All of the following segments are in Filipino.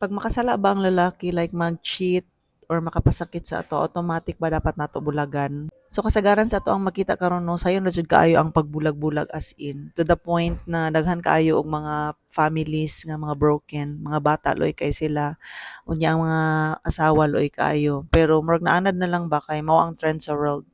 'Pag makasala ba ang lalaki like mag-cheat or makapasakit sa ato, automatic ba dapat nato bulagan? So kasagaran sa ato ang makita karon no, sayon ra jud kaayo ang pagbulag-bulag as in to the point na daghan kaayo og mga families nga mga broken, mga bata loy kay sila, unya ang mga asawa loy kaayo. Pero murag naanad na lang ba kay mao ang trend sa world.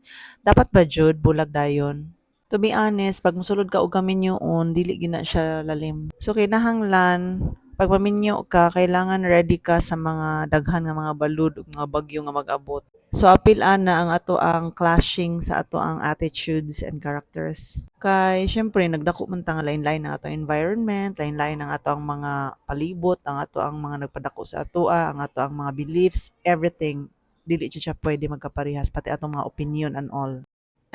Dapat ba jud bulag dayon? To be honest, 'pag mosulod ka og kaminyoon, dili gina siya lalim. So kinahanglan 'pag maminyo ka, kailangan ready ka sa mga daghan nga mga balud ug mga bagyo nga mag-abot. So apil ana ang ato ang clashing sa ato ang attitudes and characters. Kay siyempre nagdako man ta nga lain-lain ang ato environment, lain-lain ang ato ang mga palibot, ang ato ang mga nagpadako sa atoa, ang ato ang mga beliefs, everything. Dili siya pwede magkaparehas pati atong mga opinion and all.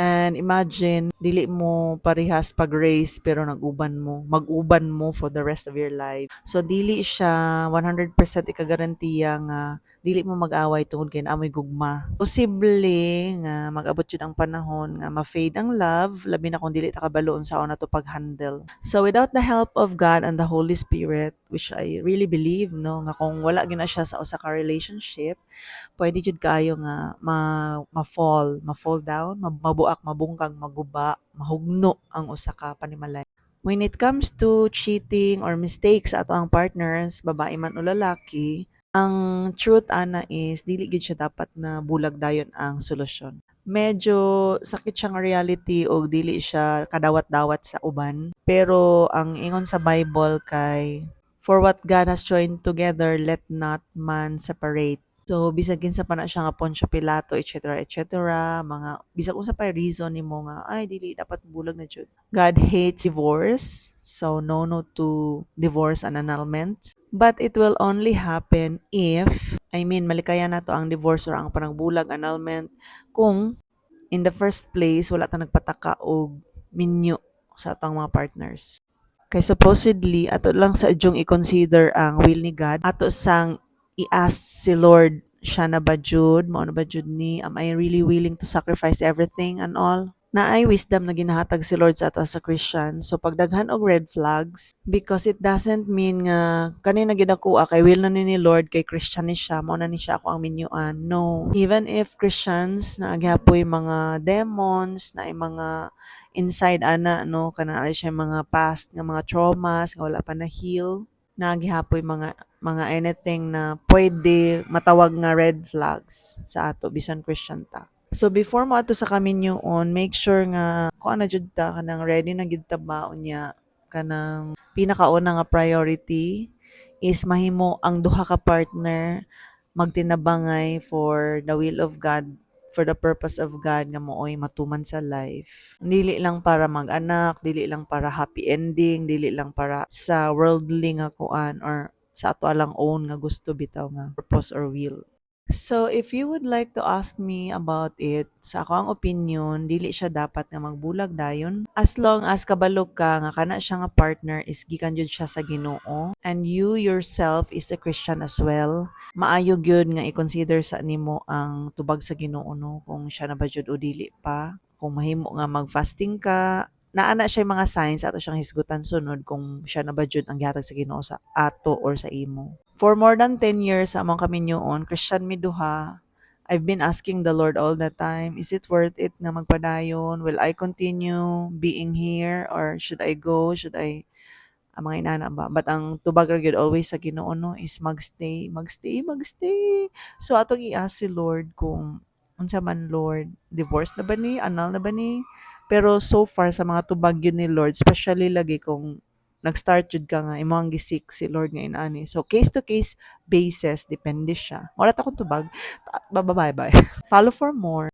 And imagine, dili mo parehas pag-race pero mag-uban mo for the rest of your life. So dili siya 100% ikagarantiya nga dili mo mag-away tungod kay amoy gugma. Posible nga mag-abot jud ang panahon nga ma-fade ang love, labi na kung dili ta kabalo unsaon na to pag-handle. So without the help of God and the Holy Spirit, which I really believe no nga kung wala gyud na siya sa usa ka relationship, puwede jud kaayo nga ma-fall down, mabuak, mabungkag, maguba, mahugno ang usa ka panimalay. When it comes to cheating or mistakes sa ato ang partners, babae man o lalaki, ang truth ana is dili gid siya dapat na bulag dayon ang solusyon. Medyo sakit siyang reality o dili siya kadawat-dawat sa uban, pero ang ingon sa Bible kay, "For what God has joined together, let not man separate." So, bisag kinsa pa na siya nga Poncio Pilato, et cetera, mga bisag unsa pa reason nimo nga, "Ay dili dapat bulag na jud." God hates divorce, so no to divorce and annulment. But it will only happen if, I mean, malikayan na to ang divorce or ang panagbulag, annulment, kung in the first place, wala ta nagpataka og minyo sa atong mga partners. Kay supposedly, ato lang sa idyong i-consider ang will ni God, ato sang i-ask si Lord, siya na ba jud, mao na ba jud ni, am I really willing to sacrifice everything and all? Na ay wisdom na ginahatag si Lord sa ato sa Christian. So pagdaghan og red flags, because it doesn't mean nga kanina ginakuha kay will na ni Lord, kay Christian ni siya, mao na ni siya ako ang minyuan. No. Even if Christians na agyapoy mga demons, na ay mga inside ana no kana siya mga past nga mga traumas nga wala pa na heal, nagihapoy mga anything na pwede matawag nga red flags sa ato bisan Christian ta. So before mo ato sa kaminyoon, make sure nga kung ano jud ta kanang ready na gid ta ba unya, kanang pinakauna nga priority is mahimo ang duha ka partner magtinabangay for the will of God, for the purpose of God nga mooy matuman sa life. Dili lang para mag-anak, dili lang para happy ending, dili lang para sa worldly nga kuan or sa ato lang own nga gusto bitaw nga purpose or will. So, if you would like to ask me about it, sa ako ang opinion, dili siya dapat nga magbulag dayon. As long as kabalo ka nga kana siya nga partner is gikan jud siya sa Ginoo and you yourself is a Christian as well, maayo gyud nga i-consider sa nimo ang tubag sa Ginoo no kung siya na ba jud o dili pa. Kung mahimo nga mag-fasting ka, naana siya mga signs ato siyang hisgutan sunod kung siya na ba jud ang gihatag sa Ginoo sa ato or sa imo. For more than 10 years sa among kaminyoon, Christian mi duha, I've been asking the Lord all the time, is it worth it nga magpadayon? Will I continue being here or should I go? Should I ang mga inana ba? But ang tubag ra gyud always sa Ginoo no is magstay, magstay, magstay. So atong i-ask si Lord kung unsa man Lord, divorce na ba ni, annul na ba ni? Pero so far sa mga tubag yun ni Lord, especially lagi kung nag-start jud ka nga imo ang gisik si Lord nga inaani. So case to case basis depende siya. Wala ta kung tubag. Bye bye bye. Follow for more.